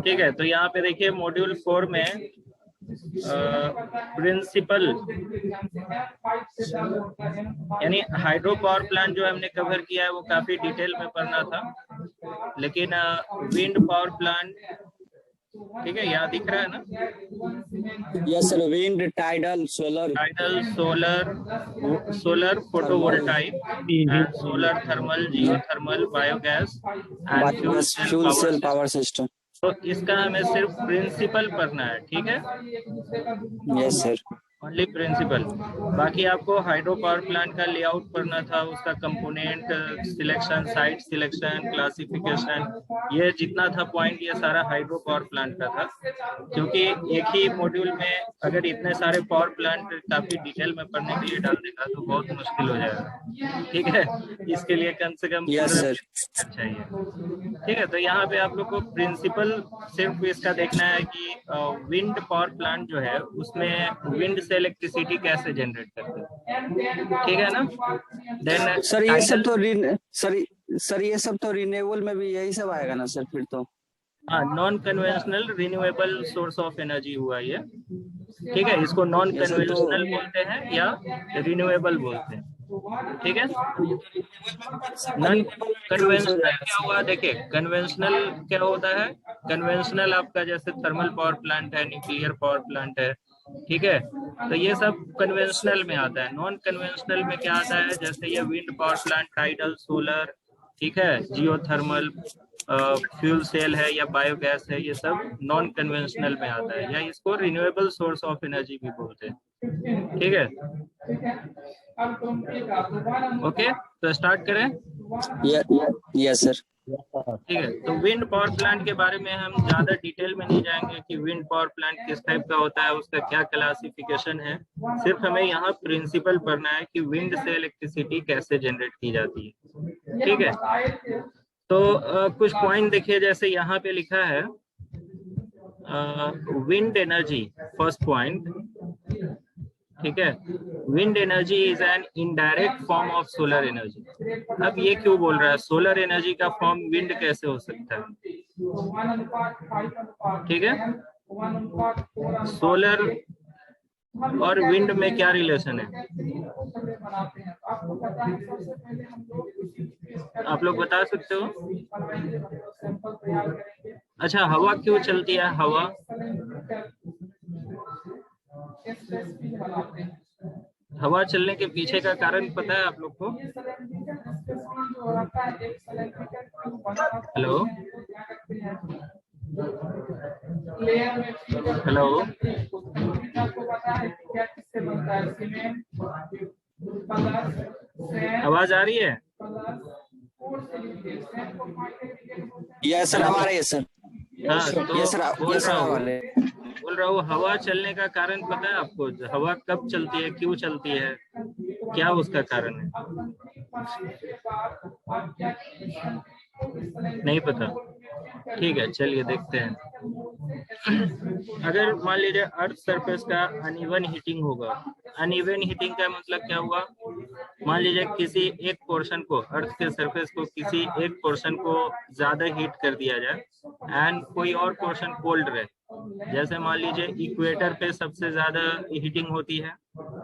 ठीक है, तो यहाँ पे देखिए मॉड्यूल 4 में प्रिंसिपल यानी हाइड्रो पावर प्लांट जो हमने कवर किया है वो काफी डिटेल में पढ़ना था, लेकिन विंड पावर प्लांट, ठीक है, यहाँ दिख रहा है ना? Yes sir, wind, tidal, solar photovoltaic and solar thermal, geothermal, biogas and fuel cell power system. तो इसका हमें सिर्फ प्रिंसिपल पढ़ना है, ठीक है? Yes sir, only principle. बाकी आपको हाइड्रो पावर प्लांट का लेआउट पढ़ना था, उसका component selection, site selection, classification, ये जितना था पॉइंट, ये सारा हाइड्रो पावर प्लांट का था। क्योंकि एक ही मॉड्यूल में अगर इतने सारे पावर प्लांट काफी डिटेल में पढ़ने के लिए डाल देगा तो बहुत मुश्किल हो जाएगा, ठीक है? इसके लिए कम से कम चाहिए, ठीक है? तो यहाँ पे आप लोग को प्रिंसिपल सिर्फ इसका देखना है कि विंड पावर प्लांट जो है उसमें विंड से इलेक्ट्रिसिटी कैसे जनरेट करते हैं, ठीक है ना? देन सर ये सब तो सर ये सब तो रिन्यूएबल में भी यही सब आएगा ना सर फिर तो? हाँ, non conventional renewable source of energy हुआ ये, ठीक है? इसको नॉन कन्वेंशनल बोलते हैं या रिन्यूएबल बोलते हैं, ठीक है? नॉन कन्वेंशनल क्या हुआ? देखिए कन्वेंशनल क्या होता है? कन्वेंशनल आपका जैसे थर्मल पावर प्लांट है, न्यूक्लियर पावर प्लांट है, ठीक है? तो ये सब कन्वेंशनल में आता है। नॉन कन्वेंशनल में क्या आता है? जैसे ये wind power plant, tidal, solar, ठीक है, जियोथर्मल, फ्यूल सेल है या बायोगैस है, ये सब नॉन कन्वेंशनल में आता है, या इसको रिन्यूएबल सोर्स ऑफ एनर्जी भी बोलते हैं, ठीक है? ओके, तो स्टार्ट करें। यस सर, ठीक है, तो विंड पावर प्लांट के बारे में हम ज्यादा डिटेल में नहीं जाएंगे कि विंड पावर प्लांट किस टाइप का होता है, उसका क्या क्लासिफिकेशन है। सिर्फ हमें यहाँ प्रिंसिपल पढ़ना है कि विंड से इलेक्ट्रिसिटी कैसे जनरेट की जाती है, ठीक है? तो कुछ पॉइंट देखिए, जैसे यहाँ पे लिखा है विंड एनर्जी, फर्स्ट पॉइंट, ठीक है? Wind energy is an indirect form of solar energy. अब ये क्यों बोल रहा है? सोलर एनर्जी का फॉर्म विंड कैसे हो सकता है, ठीक है? सोलर और विंड में क्या रिलेशन है, आप लोग बता सकते हो? अच्छा, हवा क्यों चलती है? हवा चलने के पीछे का कारण पता है आप लोग को? हेलो हेलो, आवाज आ रही है? यस सर, हमारे यस सर। हाँ, तो बोल रहा हूँ हवा चलने का कारण पता है आपको? हवा कब चलती है, क्यों चलती है, क्या उसका कारण है? नहीं पता? ठीक है, चलिए देखते हैं। अगर मान लीजिए अर्थ सरफेस का अनइवन हीटिंग होगा, अनइवन हीटिंग का मतलब क्या हुआ? मान लीजिए किसी एक पोर्शन को, अर्थ के सरफेस को, किसी एक पोर्शन को ज्यादा हीट कर दिया जाए एंड कोई और पोर्शन कोल्ड रहे। जैसे मान लीजिए इक्वेटर पे सबसे ज्यादा हीटिंग होती है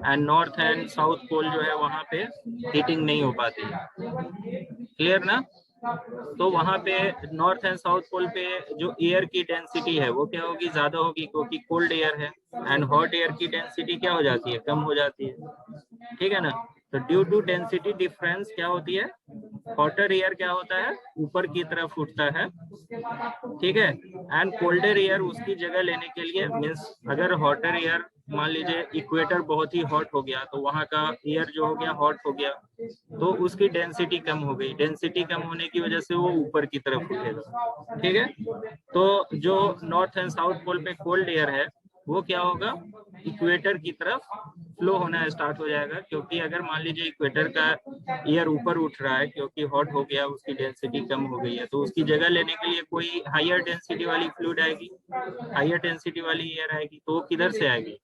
and north and south pole जो है वहां पे हीटिंग नहीं हो पाती है, क्लियर ना? तो वहां पे नॉर्थ एंड साउथ पोल पे जो एयर की डेंसिटी है वो क्या होगी? ज्यादा होगी, क्योंकि कोल्ड एयर है, एंड हॉट एयर की डेंसिटी क्या हो जाती है? कम हो जाती है, ठीक है ना? तो ड्यू टू डेंसिटी डिफरेंस क्या होती है? हॉटर एयर क्या होता है? ऊपर की तरफ उठता है, ठीक है? एंड कोल्डर एयर उसकी जगह लेने के लिए, मीन्स अगर हॉटर एयर, मान लीजिए इक्वेटर बहुत ही हॉट हो गया तो वहां का एयर जो हो गया हॉट हो गया, तो उसकी डेंसिटी कम हो गई। डेंसिटी कम होने की वजह से वो ऊपर की तरफ उठेगा, ठीक है? तो जो नॉर्थ एंड साउथ पोल पे कोल्ड एयर है वो क्या होगा? इक्वेटर की तरफ फ्लो होना स्टार्ट हो जाएगा, क्योंकि अगर मान लीजिए इक्वेटर का एयर ऊपर उठ रहा है क्योंकि हॉट हो गया, उसकी डेंसिटी कम हो गई है, तो उसकी जगह लेने के लिए कोई हायर डेंसिटी वाली फ्लूइड आएगी, हायर डेंसिटी वाली एयर आएगी, तो वो किधर से आएगी?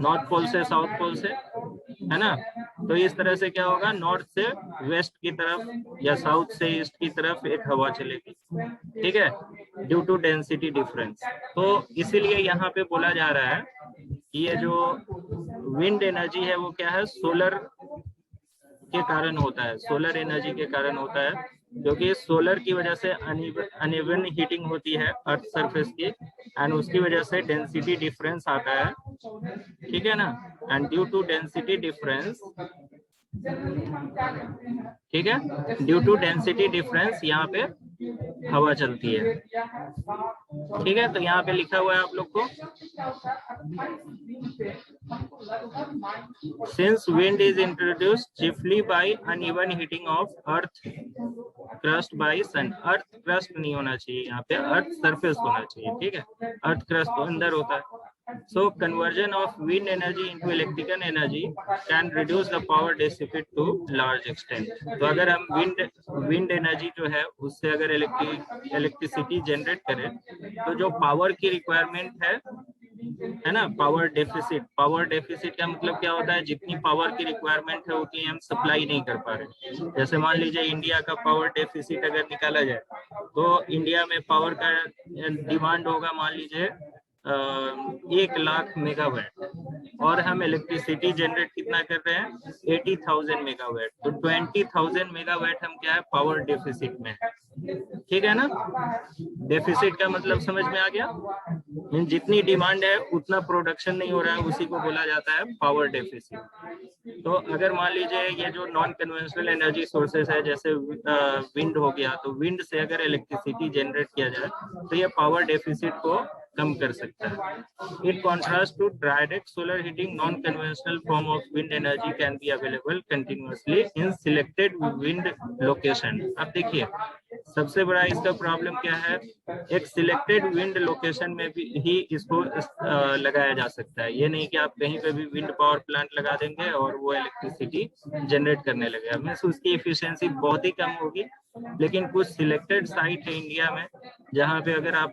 नॉर्थ पोल से, साउथ पोल से, है ना? तो इस तरह से क्या होगा, नॉर्थ से वेस्ट की तरफ या साउथ से ईस्ट की तरफ एक हवा चलेगी, ठीक है, ड्यू टू डेंसिटी डिफरेंस। तो इसीलिए यहाँ पे बोला जा रहा है कि ये जो विंड एनर्जी है वो क्या है, सोलर के कारण होता है, सोलर एनर्जी के कारण होता है, क्योंकि सोलर की वजह से अनइवन हीटिंग होती है अर्थ सरफेस की, एंड उसकी वजह से डेंसिटी डिफरेंस आता है, ठीक है ना, and due to density difference, ठीक है, ड्यू टू डेंसिटी डिफरेंस यहाँ पे हवा चलती है, ठीक है। तो यहाँ पे लिखा हुआ है आप लोग को, since wind is introduced chiefly by uneven heating of earth crust by sun, earth crust नहीं होना चाहिए यहाँ पे, अर्थ सरफेस होना चाहिए, ठीक है, अर्थ क्रस्ट तो अंदर होता है। So conversion of wind energy into electrical energy can reduce the power dissipate to large extent. तो अगर हम विंड एनर्जी जो है उससे अगर इलेक्ट्रिसिटी जनरेट करें, तो जो पावर की रिक्वायरमेंट है ना, पावर डेफिसिट का मतलब क्या होता है, जितनी पावर की रिक्वायरमेंट है उतनी हम सप्लाई नहीं कर पा रहे। जैसे मान लीजिए इंडिया का पावर डेफिसिट अगर निकाला जाए, तो इंडिया में पावर का डिमांड होगा मान लीजिए 1,00,000 मेगावाट, और हम इलेक्ट्रिसिटी जनरेट कितना कर रहे हैं, 80,000 मेगावाट। तो 20,000 मेगावाट हम क्या है, पावर डेफिसिट में है, ठीक है ना। डेफिसिट का मतलब समझ में आ गया, जितनी डिमांड है उतना प्रोडक्शन नहीं हो रहा है, उसी को बोला जाता है पावर डेफिसिट। तो अगर मान लीजिए ये जो नॉन कन्वेंशनल एनर्जी सोर्सेस है, जैसे विंड हो गया, तो विंड से अगर इलेक्ट्रिसिटी जनरेट किया जाए तो ये पावर डेफिसिट को कम कर सकता है। In contrast to direct solar heating, non conventional form of wind energy can be available continuously in selected wind location. अब देखिए सबसे बड़ा इसका प्रॉब्लम क्या है, एक सिलेक्टेड विंड लोकेशन में भी ही इसको लगाया जा सकता है। ये नहीं कि आप कहीं पे भी विंड पावर प्लांट लगा देंगे और वो इलेक्ट्रिसिटी जनरेट करने लगेगा, मीन्स उसकी एफिशिएंसी बहुत ही कम होगी। लेकिन कुछ सिलेक्टेड साइट है इंडिया में जहाँ पे अगर आप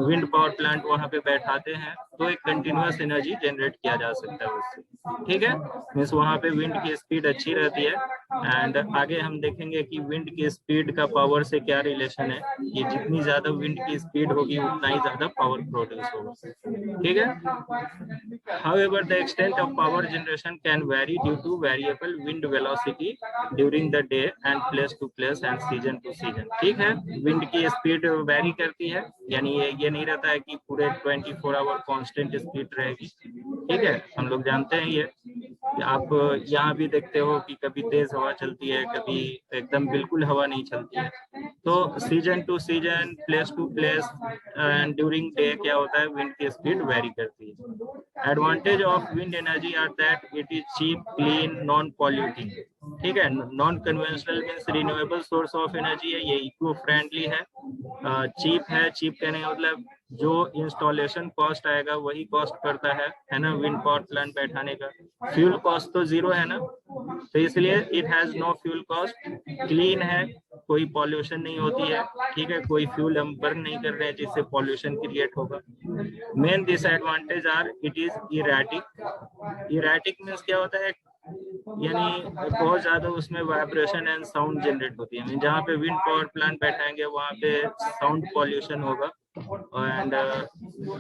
विंड पावर प्लांट वहाँ पे बैठाते हैं तो एक कंटिन्यूअस एनर्जी जनरेट किया जा सकता है उससे, ठीक है, मीन्स वहाँ पे विंड की स्पीड अच्छी रहती है। एंड आगे हम देखेंगे कि विंड की स्पीड का पावर से क्या रिलेशन है, कि जितनी ज्यादा विंड की स्पीड होगी उतना ही ज्यादा पावर प्रोड्यूस होगा, ठीक है। However, the extent of power generation can vary due to variable wind velocity during the day and place to place and season to season, ठीक है। विंड की स्पीड वेरी करती है, यानी ये नहीं रहता है कि पूरे 24 आवर कांस्टेंट स्पीड रहेगी, ठीक है। हम लोग जानते हैं ये, आप यहाँ भी देखते हो कि कभी तेज हवा चलती है, कभी एकदम बिल्कुल हवा नहीं चलती है। तो season to season, place to place and during day क्या होता है, विंड की स्पीड वेरी करती है। Advantage of wind energy are that it is cheap, clean, non polluting, ठीक है। Non conventional means renewable source of energy है, ये इको फ्रेंडली है, चीप है। चीप कहने का मतलब जो इंस्टॉलेशन कॉस्ट आएगा वही कॉस्ट पड़ता है ना, विंड पावर प्लांट बैठाने का। फ्यूल कॉस्ट तो जीरो है ना, तो इसलिए it has no fuel cost. Clean है, कोई पॉल्यूशन नहीं होती है, ठीक है, कोई फ्यूल हम बर्न नहीं कर रहे हैं जिससे पॉल्यूशन क्रिएट होगा। Main disadvantage are it is erratic. Erratic means क्या होता है, यानी बहुत ज्यादा उसमें वाइब्रेशन एंड साउंड जनरेट होती है। जहाँ पे विंड पावर प्लांट बैठाएंगे वहाँ पे साउंड पॉल्यूशन होगा, एंड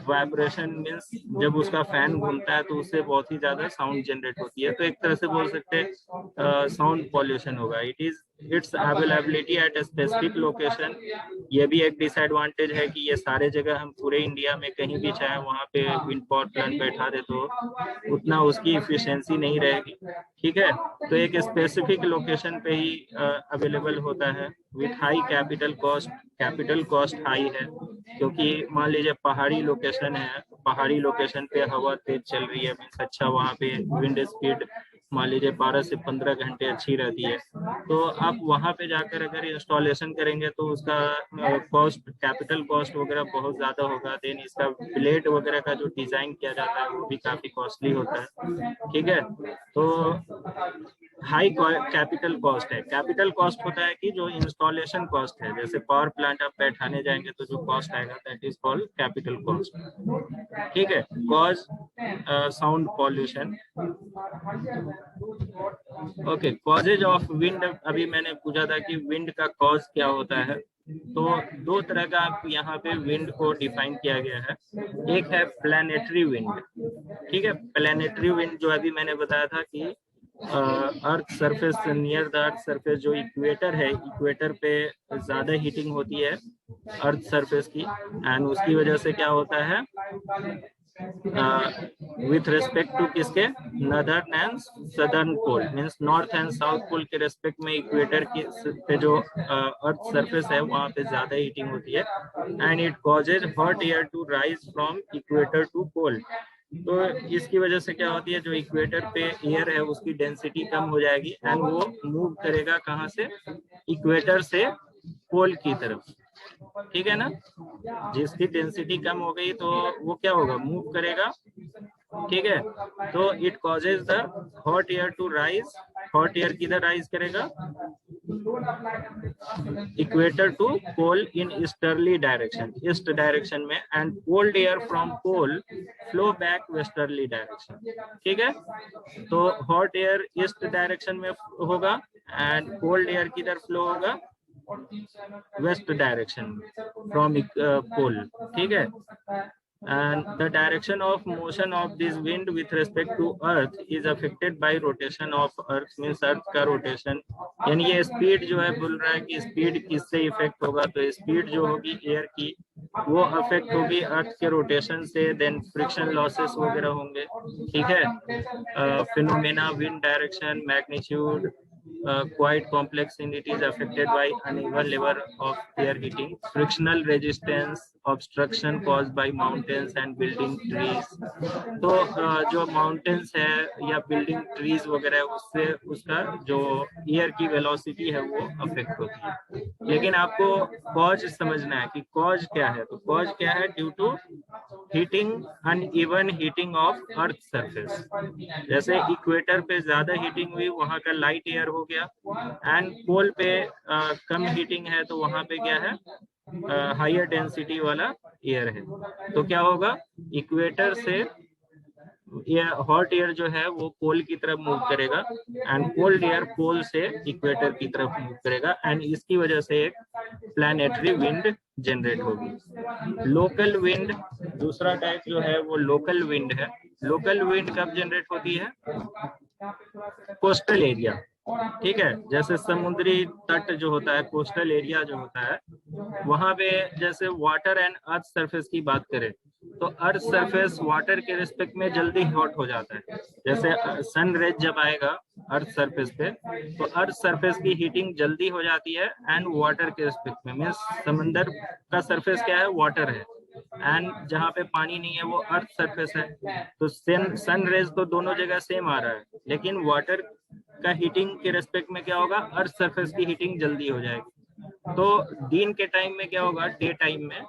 वाइब्रेशन मीन्स जब उसका फैन घूमता है तो उससे बहुत ही ज्यादा साउंड जनरेट होती है, तो एक तरह से बोल सकते हैं साउंड पॉल्यूशन होगा। Its availability at a specific location, ये भी एक डिसएडवांटेज है कि ये सारे जगह हम पूरे इंडिया में कहीं भी चाहे वहाँ पे विंड पावर प्लांट बैठा दे तो उतना उसकी इफिशियंसी नहीं रहेगी, ठीक है। तो एक स्पेसिफिक लोकेशन पे ही अवेलेबल होता है with high capital cost high है, क्योंकि मान लीजिए पहाड़ी लोकेशन है, पहाड़ी लोकेशन पे हवा तेज चल रही है, मीन्स अच्छा वहाँ पे विंड स्पीड मान लीजिए 12 से 15 घंटे अच्छी रहती है, तो आप वहाँ पे जाकर अगर इंस्टॉलेशन करेंगे तो उसका कॉस्ट, कैपिटल कॉस्ट वगैरह बहुत ज्यादा होगा। देन इसका ब्लेड वगैरह का जो डिजाइन किया जाता है वो भी काफी कॉस्टली होता है, ठीक है। तो हाई कैपिटल कॉस्ट है। कैपिटल कॉस्ट होता है कि जो इंस्टॉलेशन कॉस्ट है, जैसे पावर प्लांट आप बैठाने जाएंगे तो जो कॉस्ट आएगा that is called capital cost. ठीक है। Cause sound pollution. Okay, causes of wind, अभी मैंने पूछा था कि विंड का कॉज क्या होता है। तो दो तरह का यहाँ पे विंड को डिफाइन किया गया है। एक है प्लैनेटरी विंड। ठीक है, प्लैनेटरी विंड जो अभी मैंने बताया था कि earth surface, near the earth surface, जो इक्वेटर है, इक्वेटर पे ज्यादा हीटिंग होती है अर्थ सरफेस की, एंड उसकी वजह से क्या होता है विथ रिस्पेक्ट टू किसके, northern and southern pole, means north and south pole के रेस्पेक्ट में इक्वेटर की पे जो अर्थ सरफेस है वहां पे ज्यादा हीटिंग होती है, and it causes hot air to rise from equator to pole. तो इसकी वजह से क्या होती है, जो इक्वेटर पे एयर है उसकी डेंसिटी कम हो जाएगी एंड वो मूव करेगा कहाँ से, इक्वेटर से पोल की तरफ। ठीक है ना, जिसकी डेंसिटी कम हो गई तो वो क्या होगा, मूव करेगा। ठीक है, तो it causes the hot air to rise. Hot air किधर राइज करेगा, equator to pole in easterly direction, east direction में, and cold air from pole flow back westerly direction. ठीक है, तो हॉट एयर ईस्ट डायरेक्शन में होगा and cold air किधर flow होगा, वेस्ट डायरेक्शन फ्रॉम पोल। ठीक है, and the direction of motion of this wind with respect to earth is affected by rotation of earth, means earth का rotation, यानी ये speed जो है बोल रहा है कि स्पीड किससे इफेक्ट होगा, तो स्पीड जो होगी एयर की वो अफेक्ट होगी अर्थ के रोटेशन से, देन फ्रिक्शन लॉसेस वगैरह होंगे। ठीक है, phenomena, wind direction, magnitude, quite complex and it is affected by uneven level of air heating, frictional resistance, obstruction caused by mountains and building trees। तो जो माउंटेन्स है या बिल्डिंग ट्रीज वगैरह उससे उसका जो एयर की वेलोसिटी है वो अफेक्ट होती है। लेकिन आपको कॉज समझना है कि कॉज क्या है, तो कॉज क्या है, due to heating, uneven heating of earth surface. जैसे इक्वेटर पे ज्यादा हीटिंग हुई, वहां का लाइट एयर हो गया, एंड पोल पे कम हीटिंग है तो वहां पे क्या है, हायर डेंसिटी वाला एयर है। तो क्या होगा, इक्वेटर से हॉट एयर जो है वो पोल की तरफ मूव करेगा एंड कोल्ड एयर पोल से इक्वेटर की तरफ मूव करेगा, एंड इसकी वजह से एक प्लैनेटरी विंड जनरेट होगी। लोकल विंड दूसरा टाइप जो है वो लोकल विंड है। लोकल विंड कब जनरेट होती है, कोस्टल एरिया। ठीक है, जैसे समुद्री तट जो होता है, कोस्टल एरिया जो होता है, वहां पे जैसे वाटर एंड अर्थ सरफेस की बात करें तो अर्थ सरफेस वाटर के रिस्पेक्ट में जल्दी हॉट हो जाता है। जैसे सन रेज जब आएगा अर्थ सरफेस पे तो अर्थ सरफेस की हीटिंग जल्दी हो जाती है एंड वाटर के रिस्पेक्ट में, मीन्स समंदर का सरफेस क्या है, वाटर है, एंड जहाँ पे पानी नहीं है वो अर्थ सरफेस है। तो सन रेज तो दोनों जगह सेम आ रहा है, लेकिन वाटर का हीटिंग के रेस्पेक्ट में क्या होगा, अर्थ सरफेस की हीटिंग जल्दी हो जाएगी। तो दिन के टाइम में क्या होगा, डे टाइम में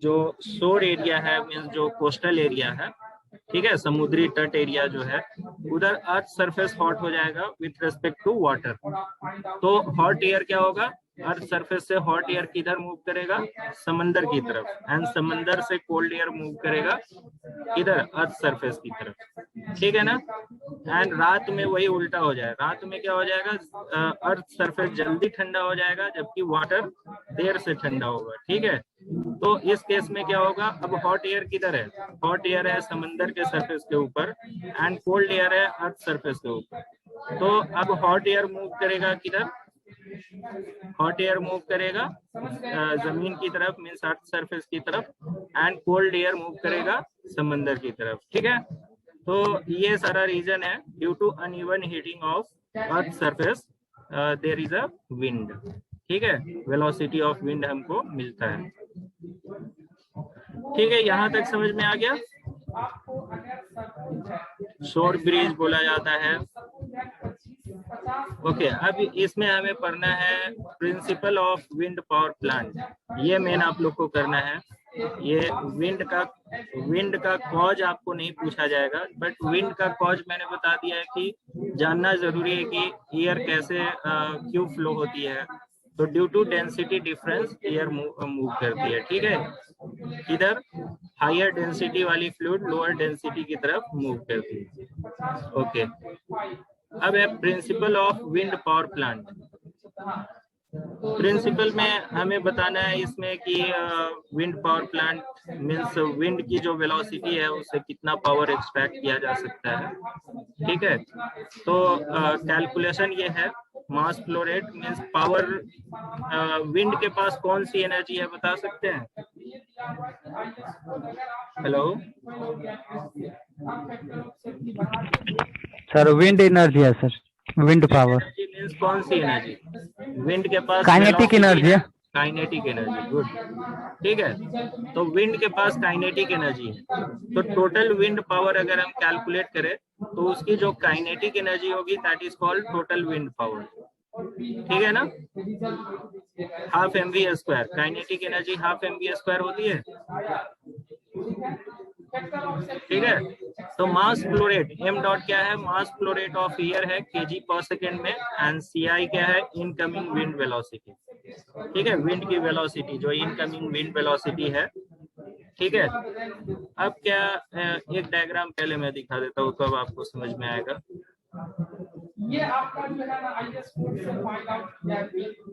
जो शोर एरिया है, मीन्स जो कोस्टल एरिया है, ठीक है, समुद्री तट एरिया जो है, उधर अर्थ सरफेस हॉट हो जाएगा विथ रेस्पेक्ट टू वाटर। तो हॉट एयर क्या होगा, अर्थ सरफेस से हॉट एयर किधर मूव करेगा, समंदर की तरफ, एंड समंदर से कोल्ड एयर मूव करेगा किधर, अर्थ सरफेस की तरफ। ठीक है ना, एंड रात में वही उल्टा हो जाएगा, रात में क्या हो जाएगा, अर्थ सरफेस जल्दी ठंडा हो जाएगा जबकि वाटर देर से ठंडा होगा। ठीक है, तो इस केस में क्या होगा, अब हॉट एयर किधर है, हॉट एयर है समंदर के सरफेस के ऊपर एंड कोल्ड एयर है अर्थ सरफेस के ऊपर। तो अब हॉट एयर मूव करेगा किधर, हॉट एयर मूव करेगा जमीन की तरफ, मीन्स अर्थ सरफेस की तरफ, एंड कोल्ड एयर मूव करेगा समंदर की तरफ। ठीक है, तो ये सारा रीजन है, due to uneven heating of earth surface there is a wind. ठीक है, वेलोसिटी ऑफ विंड हमको मिलता है। ठीक है, यहाँ तक समझ में आ गया। शोर ब्रिज बोला जाता है। ओके, अब इसमें हमें पढ़ना है principle of wind power plant. ये मेन आप लोग को करना है। ये विंड का कॉज आपको नहीं पूछा जाएगा, बट विंड का कॉज मैंने बता दिया है कि जानना जरूरी है कि एयर कैसे क्यों फ्लो होती है। तो due to density difference air move करती है, ठीक है। इधर हायर डेंसिटी वाली फ्लूइड लोअर डेंसिटी की तरफ मूव करती है। ओके, अब है principle of wind power plant. Principle में हमें बताना है इसमें कि wind power plant means wind की जो वेलोसिटी है उससे कितना पावर एक्सट्रैक्ट किया जा सकता है, ठीक है। तो कैलकुलेशन ये है, mass flow rate means power. Wind के पास कौन सी एनर्जी है बता सकते हैं? हेलो सर, विंड एनर्जी है sir, wind power. Energy means कौन सी एनर्जी? विंड के पास काइनेटिक एनर्जी है। काइनेटिक एनर्जी, गुड, ठीक है। तो विंड के पास काइनेटिक एनर्जी है, तो टोटल विंड पावर अगर हम कैलकुलेट करें तो उसकी जो काइनेटिक एनर्जी होगी that is called total wind power, ठीक है ना। Half mv², kinetic energy half mv² होती है, ठीक है। तो मास फ्लो रेट m डॉट क्या है? Mass flow rate of air है kg पर सेकेंड में, एंड ci क्या है? इनकमिंग विंड वेलोसिटी, ठीक है। विंड की वेलोसिटी जो इनकमिंग विंड वेलोसिटी है, ठीक है। अब क्या एक डायग्राम पहले मैं दिखा देता हूँ, तब आपको समझ में आएगा। ये आपका जो है ना आईएएस कोड से फाइंड आउट किया है।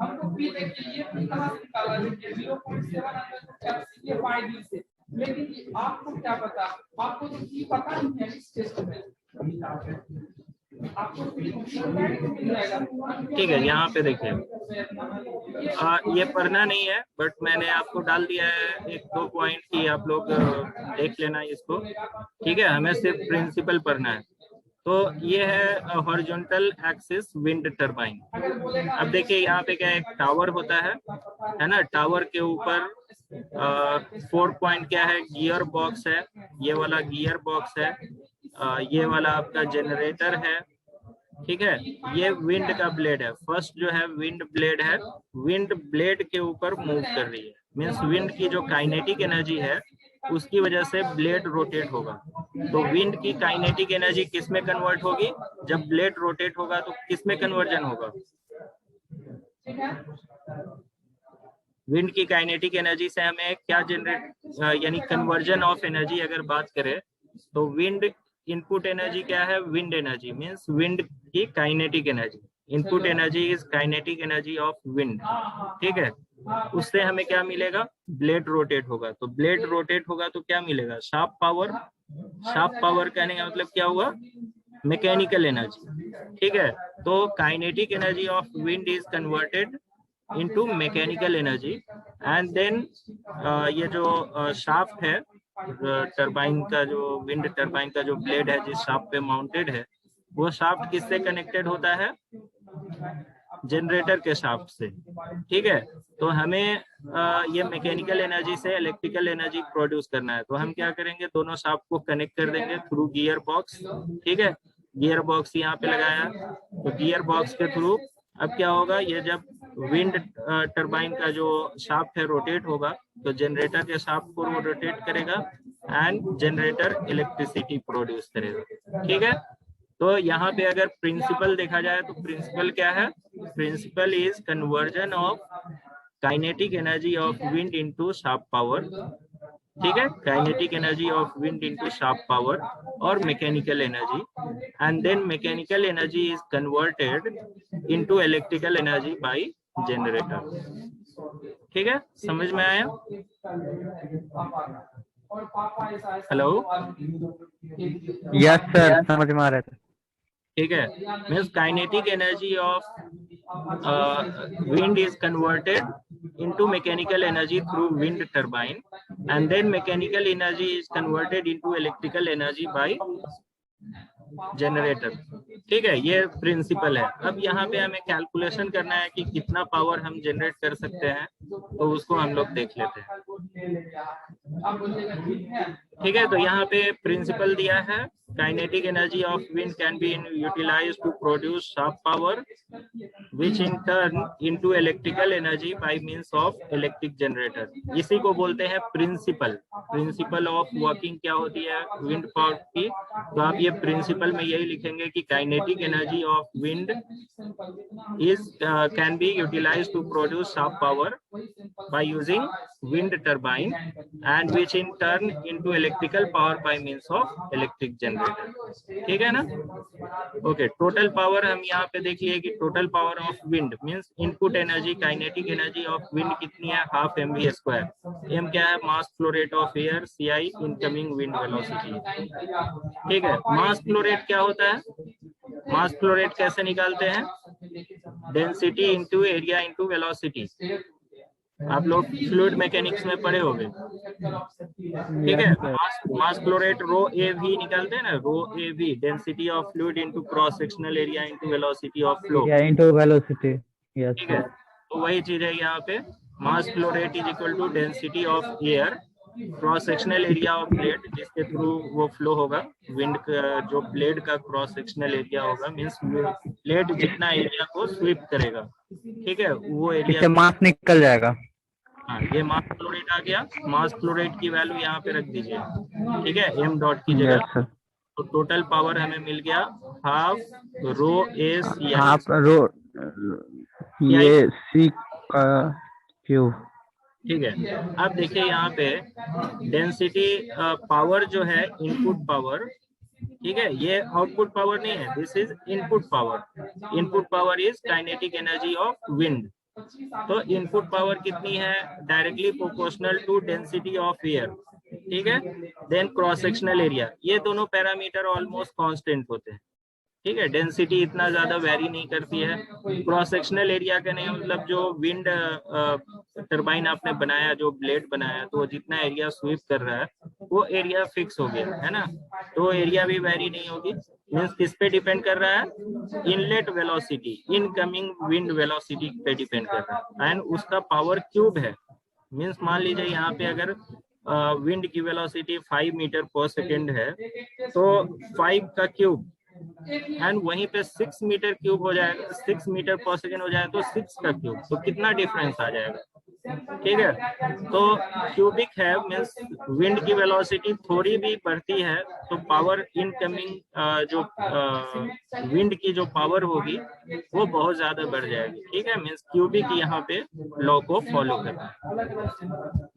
हमको पी देखिए ये पी कहां से निकाला है? 0.7 ये फाइंड से, लेकिन आपको क्या पता? आपको तो पी पता नहीं है इस टेस्ट में। आपको पी मिल जाएगा, ठीक है। यहाँ पे देखिए, ये पढ़ना नहीं है, बट मैंने आपको डाल दिया है एक दो पॉइंट की, आप लोग देख लेना इसको, ठीक है। हमें सिर्फ प्रिंसिपल पढ़ना है। तो ये है हॉरिजॉन्टल एक्सिस विंड टरबाइन। अब देखिए यहाँ पे क्या, एक टावर होता है ना। टावर के ऊपर 4 पॉइंट क्या है? गियर बॉक्स है, ये वाला गियर बॉक्स है, ये वाला आपका जनरेटर है, ठीक है। ये विंड का ब्लेड है, फर्स्ट जो है विंड ब्लेड है, विंड ब्लेड के ऊपर मूव कर रही है, मीन्स विंड की जो काइनेटिक एनर्जी है उसकी वजह से ब्लेड रोटेट होगा। तो विंड की काइनेटिक एनर्जी किस में कन्वर्ट होगी? जब ब्लेड रोटेट होगा तो किस में कन्वर्जन होगा? विंड की काइनेटिक एनर्जी से हमें क्या जनरेट, यानी कन्वर्जन ऑफ एनर्जी अगर बात करें तो विंड इनपुट एनर्जी क्या है? विंड एनर्जी मीन्स विंड की kinetic energy. Input energy is kinetic energy of wind, ठीक है। उससे हमें क्या मिलेगा? ब्लेड रोटेट होगा, तो ब्लेड रोटेट होगा तो क्या मिलेगा? Sharp power. शार्प पावर कहने का मतलब क्या हुआ? मैकेनिकल एनर्जी, ठीक है। तो kinetic energy of wind is converted into mechanical energy, and then ये जो शाफ्ट है टरबाइन का, जो विंड टरबाइन का जो ब्लेड है जिस शाफ्ट पे माउंटेड है, वो शाफ्ट किससे कनेक्टेड होता है? जनरेटर के शाफ्ट से, ठीक है। तो हमें ये मैकेनिकल एनर्जी से इलेक्ट्रिकल एनर्जी प्रोड्यूस करना है, तो हम क्या करेंगे? दोनों शाफ्ट को कनेक्ट कर देंगे थ्रू गियर बॉक्स, ठीक है। गियर बॉक्स यहाँ पे लगाया, तो गियर बॉक्स के थ्रू अब क्या होगा? ये जब विंड टरबाइन का जो शाफ्ट है रोटेट होगा तो जनरेटर के शाफ्ट को वो रोटेट करेगा एंड जनरेटर इलेक्ट्रिसिटी प्रोड्यूस करेगा, ठीक है। तो यहाँ पे अगर प्रिंसिपल देखा जाए तो प्रिंसिपल क्या है? Principal is conversion of kinetic energy of wind into शार्प पावर, ठीक है। Kinetic energy of wind into शार्प पावर और mechanical energy, and then mechanical energy is converted into electrical energy by generator, ठीक है। समझ में आया? हेलो, यस सर, समझ में आ रहा था। ठीक है। Means kinetic energy of wind is converted into mechanical energy through wind turbine, and then mechanical energy is converted into electrical energy by generator, ठीक है। ये प्रिंसिपल है। अब यहाँ पे हमें कैलकुलेशन करना है कि कितना पावर हम जनरेट कर सकते हैं, तो उसको हम लोग देख लेते हैं। ठीक है, तो यहाँ पे प्रिंसिपल दिया है, kinetic energy of wind can be utilize to produce शार्प power which in turn into electrical energy by means of electric generator। इसी को बोलते हैं प्रिंसिपल ऑफ वर्किंग क्या होती है विंड पावर की। तो आप ये प्रिंसिपल में यही लिखेंगे कि kinetic energy of wind is can be utilized to produce sharp power by using wind turbine and which in turn into electrical power by means of electric generator। ठीक है ना। ओके, टोटल पावर हम यहाँ पे देखिए कि total power of wind means input energy, kinetic energy of wind कितनी है, हाफ mv²। एम क्या है, mass flow rate of air, CI incoming wind velocity. ठीक है, मास फ्लो रेट क्या होता है, मास फ्लो रेट कैसे निकालते हैं, density into area into velocity. आप लोग फ्लूइड मैकेनिक्स में पढ़े होंगे। ठीक है, mass flow rate rho A V निकालते हैं ना, rho A V, density of fluid into cross sectional area into velocity of flow. Into velocity. Yes. ठीक है, तो वही चीज है यहाँ पे, mass flow rate is equal to density of air cross sectional area of blade, जिसके through वो फ्लो होगा विंड का, जो ब्लेड का क्रॉस सेक्शनल एरिया होगा मींस ब्लेड जितना एरिया को स्वीप करेगा। ठीक है, वो एरिया मास निकल जाएगा। हाँ, ये मास फ्लो रेट आ गया। मास फ्लो रेट की वैल्यू यहाँ पे रख दीजिए। ठीक है, m डॉट की जगह। तो टोटल पावर हमें मिल गया हाफ रो ए सी, हाफ रो ये सी क्यू। ठीक है, अब देखिए यहाँ पे डेंसिटी पावर जो है इनपुट पावर, ठीक है, ये आउटपुट पावर नहीं है, this is input power. Input power is kinetic energy of wind. तो इनपुट पावर कितनी है, directly proportional to density of air. ठीक है, देन क्रॉस सेक्शनल एरिया, ये दोनों पैरामीटर ऑलमोस्ट कांस्टेंट होते हैं। ठीक है, डेंसिटी इतना ज्यादा वेरी नहीं करती है। क्रॉस सेक्शनल एरिया का नहीं मतलब जो विंड टरबाइन आपने बनाया, जो ब्लेड बनाया, तो जितना एरिया स्वीप कर रहा है वो एरिया फिक्स हो गया है ना, तो एरिया भी वेरी नहीं होगी। मीन्स किस पे डिपेंड कर रहा है, inlet velocity, incoming wind velocity पे डिपेंड कर रहा है, एंड उसका पावर क्यूब है। मीन्स मान लीजिए यहाँ पे अगर विंड की वेलोसिटी 5 मीटर पर सेकेंड है, तो 5 का क्यूब एंड वहीं पे 6 मीटर क्यूब हो जाएगा, 6 मीटर पर सेकेंड हो जाएगा, तो 6 का क्यूब, तो कितना डिफरेंस आ जाएगा। ठीक है, तो क्यूबिक है मीन्स विंड की वेलोसिटी थोड़ी भी बढ़ती है तो पावर इनकमिंग जो विंड की जो पावर होगी वो बहुत ज्यादा बढ़ जाएगी। ठीक है, मीन्स क्यूबिक यहाँ पे लॉ को फॉलो करना है।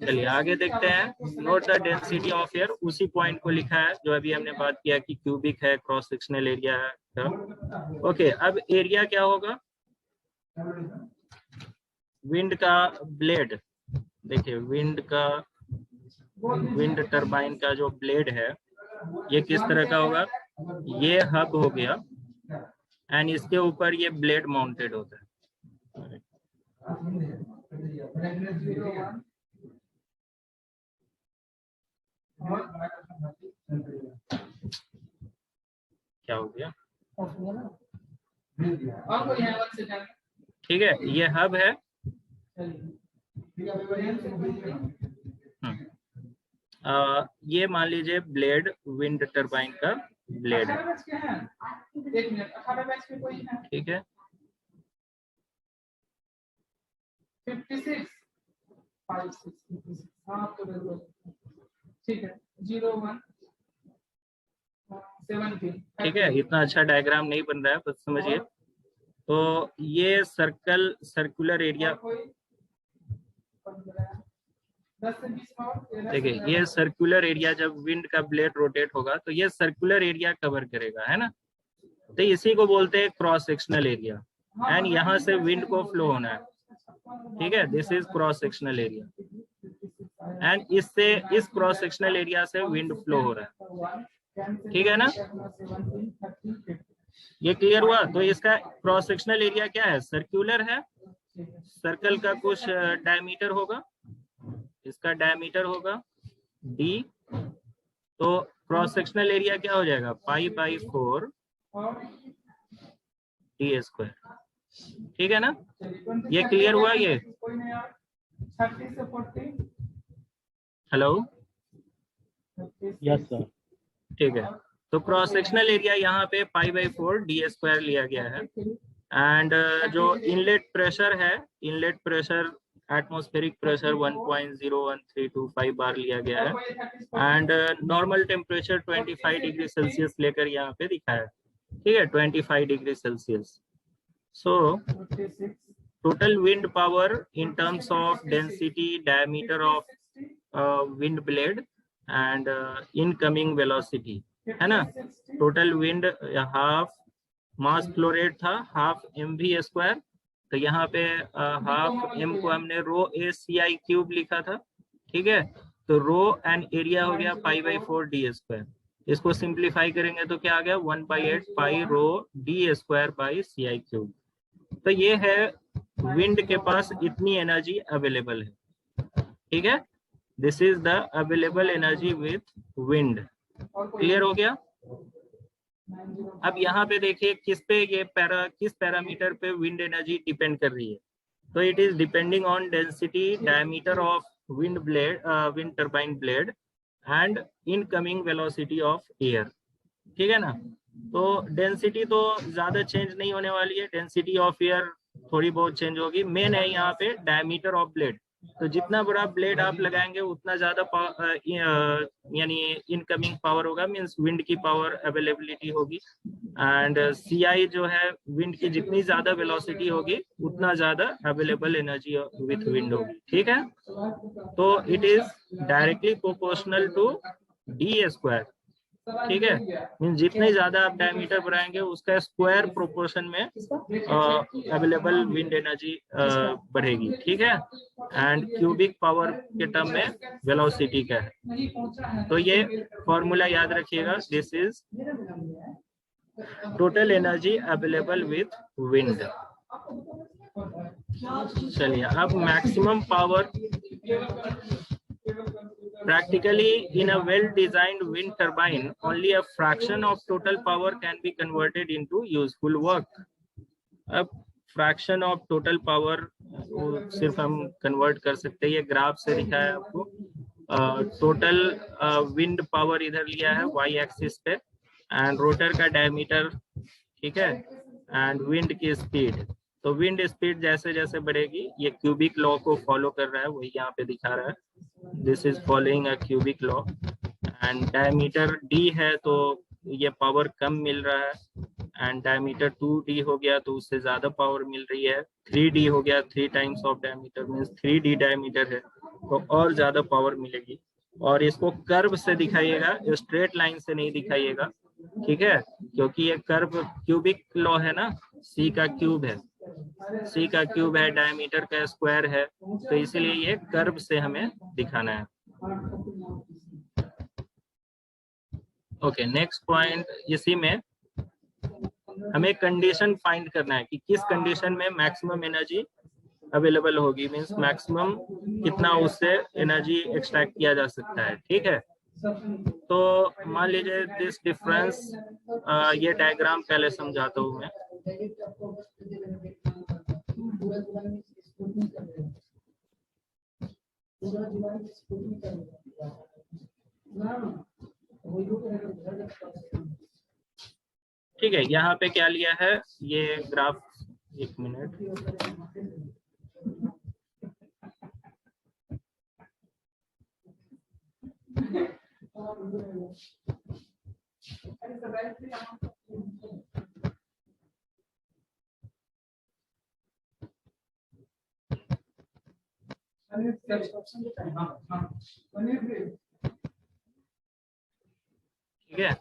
चलिए आगे देखते हैं, note the density of air, उसी पॉइंट को लिखा है जो अभी हमने बात किया कि क्यूबिक है, क्रॉस सेक्शनल एरिया है। ओके, अब एरिया क्या होगा, विंड का ब्लेड, देखिए विंड टरबाइन का जो ब्लेड है ये किस तरह का होगा, ये हब हो गया एंड इसके ऊपर ये ब्लेड माउंटेड होता है। क्या हो गया, ठीक है, ये हब है। ये मान लीजिए ब्लेड विंड टरबाइन का ब्लेड है। ठीक है, 56 ठीक है, 01 17। ठीक है, इतना अच्छा डायग्राम नहीं बन रहा है, बस समझिए। तो ये सर्कुलर एरिया, देखिए ये सर्कुलर एरिया, जब विंड का ब्लेड रोटेट होगा तो ये सर्कुलर एरिया कवर करेगा, है ना, तो इसी को बोलते हैं क्रॉस सेक्शनल एरिया। एंड यहाँ से विंड को फ्लो होना है। ठीक है, this is cross sectional area and इससे, इस क्रॉस सेक्शनल एरिया से विंड फ्लो हो रहा है। ठीक है ना, ये क्लियर हुआ। तो इसका क्रॉस सेक्शनल एरिया क्या है, सर्कुलर है, सर्कल का कुछ डायमीटर होगा, इसका डायमीटर होगा d, तो क्रॉस सेक्शनल एरिया क्या हो जाएगा, π/4 d²। ठीक है ना, ये क्लियर हुआ। ये हेलो, यस सर। ठीक है, तो क्रॉस सेक्शनल एरिया यहाँ पे π/4 d² लिया गया है। एंड जो इनलेट प्रेशर है, इनलेट प्रेशर एटमॉस्फेरिक प्रेशर 1.01325 बार लिया गया है। And normal temperature 25 degree Celsius लेकर यहाँ पे दिखाया है। ठीक है, 25 degree Celsius. So total wind power in terms of density, diameter of wind blade and incoming velocity, है ना। टोटल विंड हाफ मास फ्लो रेट था हाफ mv², तो यहाँ पे हाफ m को हमने रो ACI³ लिखा था। ठीक है, तो रो एंड एरिया हो गया π/4 d²। इसको सिंप्लीफाई करेंगे तो क्या आ गया, 1/8 पाई रो d²/CI³। तो ये है विंड के पास इतनी एनर्जी अवेलेबल है। ठीक है, this is the available energy with wind. Clear हो गया। अब यहाँ पे देखिए किस पैरामीटर पे विंड एनर्जी डिपेंड कर रही है। तो it is depending on density, diameter of wind turbine blade and incoming velocity of air. ठीक है ना। तो डेंसिटी तो ज्यादा चेंज नहीं होने वाली है, डेंसिटी ऑफ एयर थोड़ी बहुत चेंज होगी। मेन है यहाँ पे डायमीटर ऑफ ब्लेड। तो जितना बड़ा ब्लेड आप लगाएंगे उतना ज्यादा यानी इनकमिंग पावर होगा, मींस विंड की पावर अवेलेबिलिटी होगी। एंड CI जो है, विंड की जितनी ज्यादा वेलोसिटी होगी उतना ज्यादा अवेलेबल एनर्जी विथ विंड होगी। ठीक है, तो it is directly proportional to d²। ठीक है, मींस जितने ज्यादा आप डायमीटर बढ़ाएंगे उसका स्क्वायर प्रोपोर्शन में अवेलेबल विंड एनर्जी बढ़ेगी। ठीक है, एंड क्यूबिक पावर के टर्म में वेलोसिटी का है। तो ये फॉर्मूला याद रखिएगा, this is total energy available with wind. चलिए, अब maximum power. Practically, in a well-designed wind turbine, only a fraction of total power can be converted into useful work. अब fraction of total power सिर्फ हम convert कर सकते हैं, ये graph से दिखाया है आपको। टोटल विंड पावर इधर लिया है y एक्सिस पे, एंड रोटर का डायमीटर, ठीक है, एंड विंड की स्पीड। तो विंड स्पीड जैसे जैसे बढ़ेगी, ये क्यूबिक लॉ को फॉलो कर रहा है, वही यहाँ पे दिखा रहा है। This is following a cubic law. And diameter d है तो ये पावर कम मिल रहा है, एंड डायमीटर 2d हो गया तो उससे ज्यादा पावर मिल रही है। 3d हो गया, 3 times of diameter means 3d diameter है तो और ज्यादा पावर मिलेगी। और इसको कर्व से दिखाइएगा, स्ट्रेट लाइन से नहीं दिखाइएगा। ठीक है, क्योंकि ये कर्व क्यूबिक लॉ है ना, c का क्यूब है, c का क्यूब है, डायमीटर का स्क्वायर है, तो इसीलिए ये कर्व से हमें दिखाना है। ओके, नेक्स्ट पॉइंट, इसी में हमें कंडीशन फाइंड करना है कि किस कंडीशन में मैक्सिमम एनर्जी अवेलेबल होगी, मींस मैक्सिमम कितना उससे एनर्जी एक्सट्रैक्ट किया जा सकता है। ठीक है, तो मान लीजिए दिस डिफरेंस, ये डायग्राम पहले समझाता हूँ मैं। ठीक है, यहाँ पे क्या लिया है ये ग्राफ, एक मिनट। ठीक है,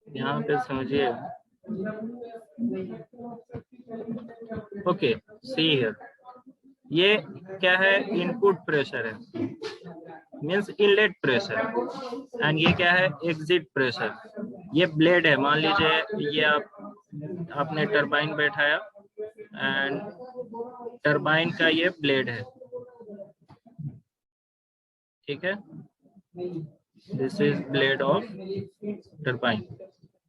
यहाँ पे समझिए। ओके, सी हियर, ये क्या है, इनपुट प्रेशर है मींस इनलेट प्रेशर, एंड ये क्या है, एग्जिट प्रेशर। ये ब्लेड है, मान लीजिए ये आपने टरबाइन बैठाया एंड टरबाइन का ये ब्लेड है। ठीक है, this is blade of turbine.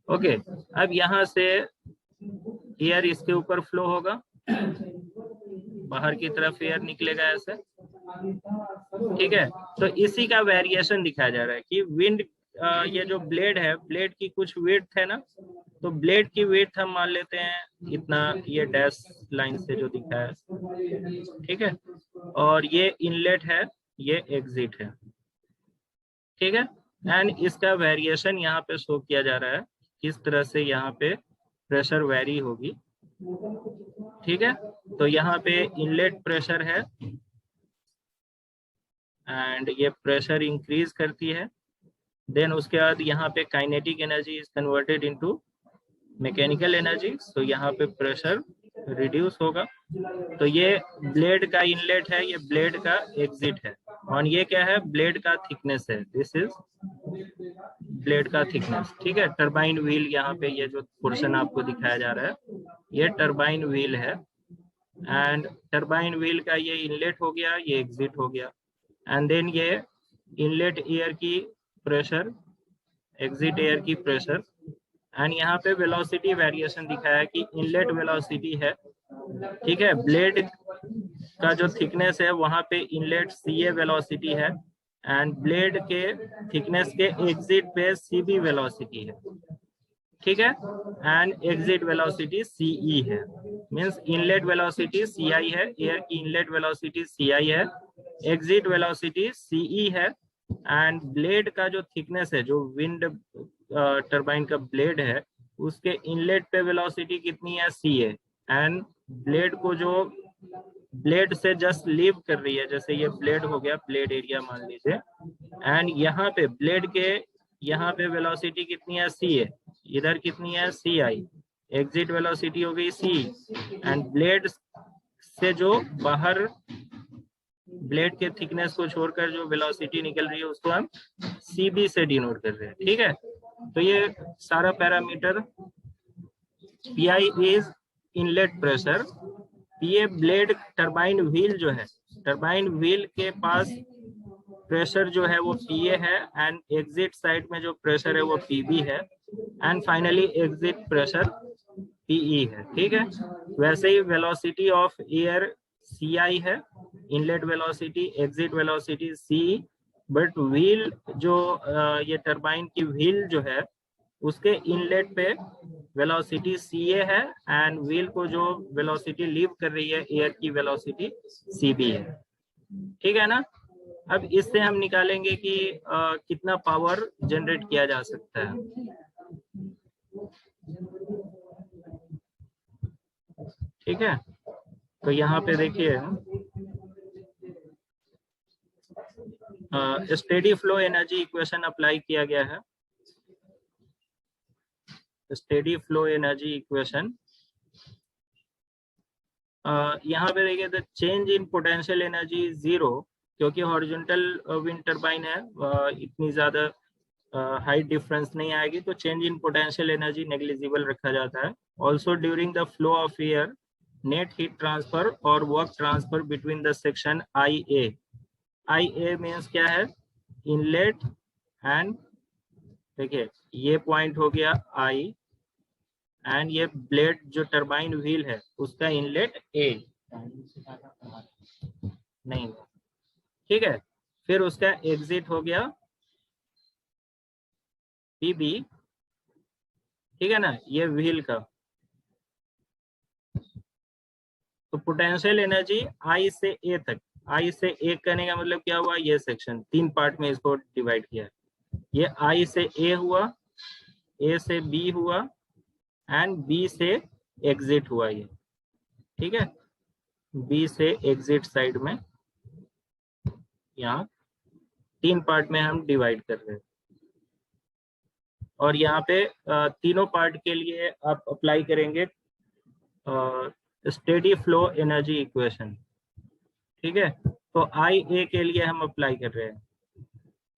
Okay, अब यहाँ से एयर इसके ऊपर फ्लो होगा, बाहर की तरफ एयर निकलेगा ऐसे, ठीक है, तो इसी का वेरिएशन दिखाया जा रहा है कि विंड, ये जो ब्लेड है, ब्लेड की कुछ विड्थ है ना, तो ब्लेड की विड्थ हम मान लेते हैं इतना, ये डैश लाइन से जो दिखा है, ठीक है, और ये इनलेट है, ये एग्जिट है, ठीक है। एंड इसका वेरिएशन यहाँ पे शो किया जा रहा है, किस तरह से यहाँ पे प्रेशर वेरी होगी, ठीक है। तो यहाँ पे इनलेट प्रेशर है एंड ये प्रेशर इंक्रीज करती है, देन उसके बाद यहाँ पे kinetic energy is converted into mechanical energy, तो यहाँ पे प्रेशर रिड्यूस होगा। तो ये ब्लेड का इनलेट है, ये ब्लेड का एग्जिट है, और ये क्या है, ब्लेड का थिकनेस है, दिस इज ब्लेड का थिकनेस, ठीक है। टरबाइन व्हील, यहाँ पे ये जो पोर्शन आपको दिखाया जा रहा है ये टरबाइन व्हील है, एंड टरबाइन व्हील का ये इनलेट हो गया, ये एग्जिट हो गया, एंड देन ये इनलेट एयर की प्रेशर, एग्जिट एयर की प्रेशर, एंड यहाँ पे वेलोसिटी वेरिएशन दिखाया है कि इनलेट वेलोसिटी है, ठीक है, ब्लेड का जो थिकनेस है वहां पे इनलेट CA वेलोसिटी है, एंड ब्लेड के थिकनेस के एग्जिट पे CB वेलोसिटी है, ठीक है, एंड एग्जिट वेलोसिटी CE है, मींस इनलेट वेलोसिटी CI है, एयर की इनलेट वेलोसिटी CI है, एग्जिट वेलोसिटी CE है, एंड ब्लेड का जो थिकनेस है, जो विंड टरबाइन का ब्लेड है उसके इनलेट पे वेलोसिटी कितनी है, CA, एंड ब्लेड को जो ब्लेड से जस्ट लीव कर रही है, जैसे ये ब्लेड हो गया, ब्लेड एरिया मान लीजिए, एंड यहाँ पे ब्लेड के यहाँ पे वेलोसिटी कितनी है, CA, इधर कितनी है, CI, एग्जिट वेलोसिटी हो गई C, एंड ब्लेड से जो बाहर ब्लेड के थिकनेस को छोड़कर जो वेलोसिटी निकल रही है उसको हम CB से डिनोट कर रहे हैं, ठीक है। तो ये सारा parameter, PI is inlet pressure, PA blade turbine wheel जो है, टरबाइन व्हील के पास प्रेशर जो है वो PA है, एंड एग्जिट साइड में जो प्रेशर है वो PB है, and finally exit pressure PE है, ठीक है। वैसे ही वेलोसिटी ऑफ एयर CI है, inlet velocity, exit velocity CE, but wheel जो ये टरबाइन की व्हील जो है उसके इनलेट पे वेलोसिटी CA है, एंड व्हील को जो वेलोसिटी लीव कर रही है एयर की वेलोसिटी CB है, ठीक है ना। अब इससे हम निकालेंगे कि कितना पावर जनरेट किया जा सकता है, ठीक है। तो यहाँ पे देखिए steady flow energy equation apply किया गया है, स्टेडी फ्लो एनर्जी इक्वेशन, यहाँ पे देखिए the change in potential energy zero, क्योंकि हॉरिजॉन्टल विंड टरबाइन है, इतनी ज्यादा हाइट डिफरेंस नहीं आएगी, तो change in potential energy negligible रखा जाता है। Also during the flow of air net heat transfer और work transfer between the section IA, IA means क्या है, इनलेट, एंड देखिए ये पॉइंट हो गया I, एंड ये ब्लेड जो टरबाइन व्हील है उसका इनलेट A नहीं, ठीक है, फिर उसका एग्जिट हो गया PB, ठीक है ना, ये व्हील का। तो पोटेंशियल एनर्जी I से A तक, I से A करने का मतलब क्या हुआ, ये सेक्शन तीन पार्ट में इसको डिवाइड किया, ये I से A हुआ, A से B हुआ, एंड B से एग्जिट हुआ ये, ठीक है, B से एग्जिट साइड में, यहाँ तीन पार्ट में हम डिवाइड कर रहे हैं, और यहाँ पे तीनों पार्ट के लिए आप अप्लाई करेंगे स्टेडी फ्लो एनर्जी इक्वेशन, ठीक है। तो IA के लिए हम अप्लाई कर रहे हैं,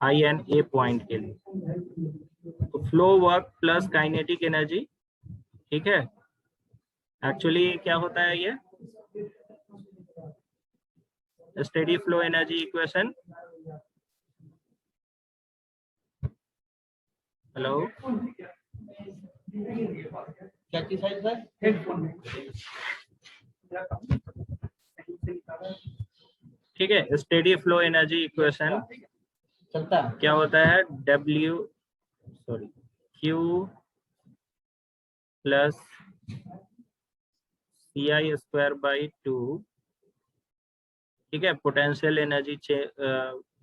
I एंड A पॉइंट के लिए, तो flow work plus kinetic energy, ठीक है। एक्चुअली क्या होता है ये steady flow energy equation, hello क्या चीज है सर, ठीक है, स्टेडी फ्लो एनर्जी इक्वेशन क्या होता है, Q प्लस CI²/2, ठीक है, पोटेंशियल एनर्जी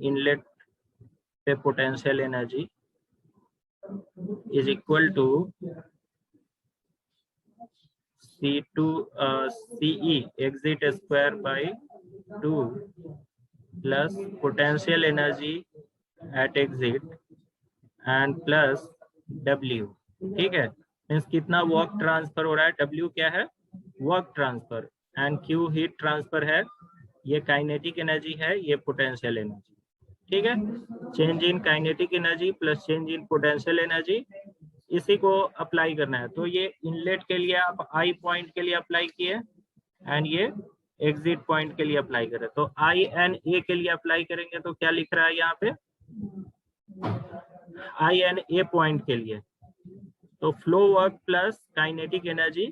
इनलेट पे potential energy is equal to CE exit²/2 plus potential energy at exit and plus W, ठीक है। मीन्स कितना वर्क ट्रांसफर हो रहा है, W क्या है, work transfer, and Q heat transfer है, ये काइनेटिक एनर्जी है, ये पोटेंशियल एनर्जी, ठीक है। Change in kinetic energy plus change in potential energy, इसी को अप्लाई करना है। तो ये इनलेट के लिए आप I पॉइंट के लिए अप्लाई किए एंड ये एग्जिट पॉइंट के लिए अप्लाई करें। तो I एंड A के लिए अप्लाई करेंगे तो क्या लिख रहा है यहाँ पे, I एंड A पॉइंट के लिए, तो flow work plus kinetic energy,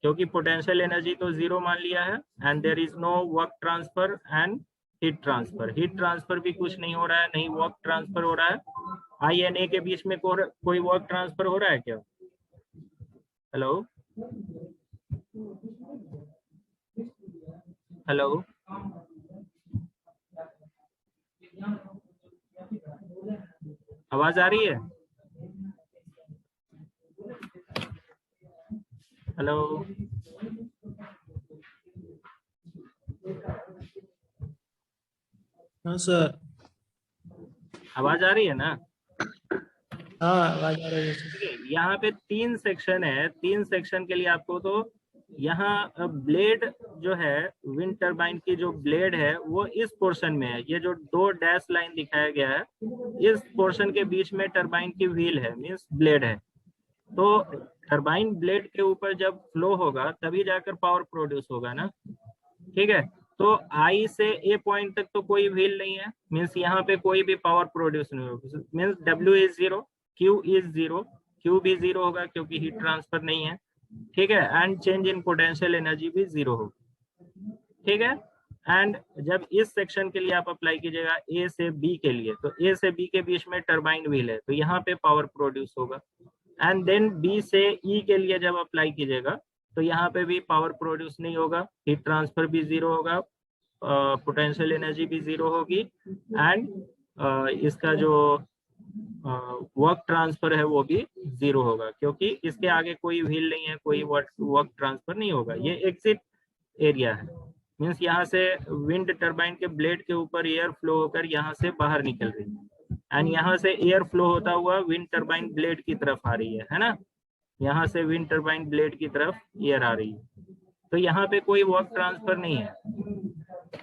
क्योंकि पोटेंशियल एनर्जी तो 0 मान लिया है, and there is no work transfer and heat transfer. Heat transfer भी कुछ नहीं हो रहा है, नहीं वर्क ट्रांसफर हो रहा है। I एंड A के बीच में कोई वर्क ट्रांसफर हो रहा है क्या? हेलो हेलो, आवाज आ रही है? हेलो, हाँ सर, आवाज आ रही है ना? हाँ आवाज आ रही है। ठीक है, यहाँ पे 3 सेक्शन है, 3 सेक्शन के लिए आपको तो यहाँ ब्लेड जो है, विंड टरबाइन की जो ब्लेड है वो इस पोर्शन में है। ये जो 2 डैश लाइन दिखाया गया है, इस पोर्शन के बीच में टरबाइन की व्हील है, मीन्स ब्लेड है। तो टरबाइन ब्लेड के ऊपर जब फ्लो होगा तभी जाकर पावर प्रोड्यूस होगा ना, ठीक है। तो I से A पॉइंट तक तो कोई व्हील नहीं है, मीन्स यहाँ पे कोई भी पावर प्रोड्यूस नहीं होगा, means W is 0, Q is 0, Q भी 0 होगा क्योंकि हीट ट्रांसफर नहीं है, ठीक है, and change in potential energy भी 0 होगा, ठीक है। एंड जब इस सेक्शन के लिए आप अप्लाई कीजिएगा A से B के लिए, तो A से B के बीच में टरबाइन व्हील है, तो यहाँ पे पावर प्रोड्यूस होगा। एंड देन B से E के लिए जब अप्लाई कीजिएगा तो यहाँ पे भी पावर प्रोड्यूस नहीं होगा, हीट ट्रांसफर भी 0 होगा, पोटेंशियल एनर्जी भी 0 होगी, एंड इसका जो वर्क ट्रांसफर है वो भी 0 होगा, क्योंकि इसके आगे कोई व्हील नहीं है, कोई वर्क ट्रांसफर नहीं होगा। ये एग्जिट एरिया है, मीन्स यहाँ से विंड टरबाइन के ब्लेड के ऊपर एयर फ्लो होकर यहाँ से बाहर निकल रही है, एंड यहाँ से एयर फ्लो होता हुआ विंड टरबाइन ब्लेड की तरफ आ रही है ना, यहाँ से विंड टरबाइन ब्लेड की तरफ एयर आ रही है। तो यहाँ पे कोई वर्क ट्रांसफर नहीं है,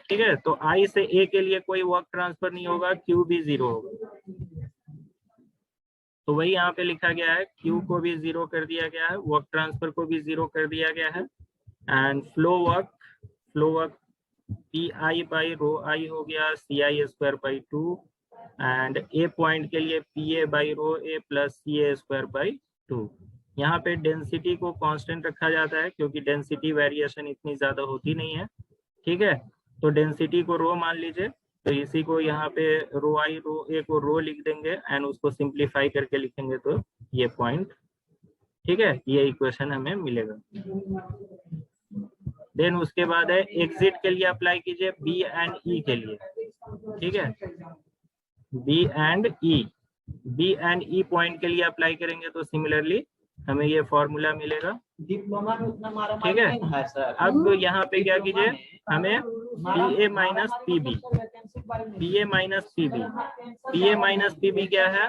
ठीक है। तो I से A के लिए कोई वर्क ट्रांसफर नहीं होगा, Q भी 0 होगा। तो वही यहाँ पे लिखा गया है, Q को भी 0 कर दिया गया है, वर्क ट्रांसफर को भी 0 कर दिया गया है, एंड फ्लो वर्क PI/ρI हो गया CI²/2, एंड A पॉइंट के लिए PA/ρA प्लस CA²/2। यहाँ पे डेंसिटी को कांस्टेंट रखा जाता है क्योंकि डेंसिटी वेरिएशन इतनी ज्यादा होती नहीं है, ठीक है। तो डेंसिटी को रो मान लीजिए, तो इसी को यहाँ पे ρI ρA को रो लिख देंगे एंड उसको सिंप्लीफाई करके लिखेंगे तो ये पॉइंट, ठीक है, ये इक्वेशन हमें मिलेगा। देन उसके बाद है एग्जिट के लिए अप्लाई कीजिए B एंड E के लिए, ठीक है, B एंड E पॉइंट के लिए अप्लाई करेंगे तो सिमिलरली हमें ये फॉर्मूला मिलेगा, डिप्लोमा में उतना मारा ठीक है। अब यहाँ पे क्या कीजिए, हमें PA minus PB, PA minus PB क्या है,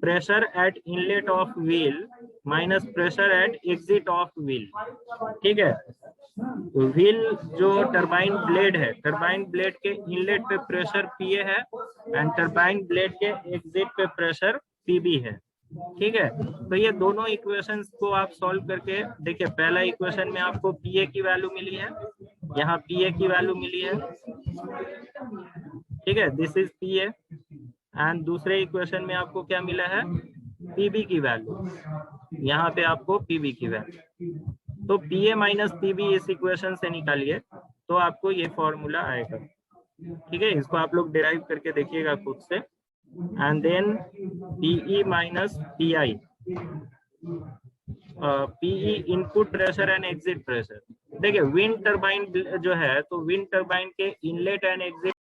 pressure at inlet of wheel minus pressure at exit of wheel, ठीक है। व्हील जो टरबाइन ब्लेड है, टरबाइन ब्लेड के इनलेट पे प्रेशर PA है एंड टरबाइन ब्लेड के एग्जिट पे प्रेशर PB है, ठीक है। तो ये दोनों इक्वेशंस को आप सॉल्व करके देखिए, पहला इक्वेशन में आपको PA की वैल्यू मिली है, यहाँ PA की वैल्यू मिली है, ठीक है, दिस इज PA, एंड दूसरे इक्वेशन में आपको क्या मिला है, PB की वैल्यू, यहाँ पे आपको PB की वैल्यू। तो PA माइनस PB इस इक्वेशन से निकालिए, तो आपको ये फॉर्मूला आएगा। ठीक है, इसको आप लोग डिराइव करके देखिएगा खुद से। And then PE minus PI, PE input pressure and exit pressure. देखिए विंड टरबाइन जो है, तो विंड टरबाइन के इनलेट एंड एग्जिट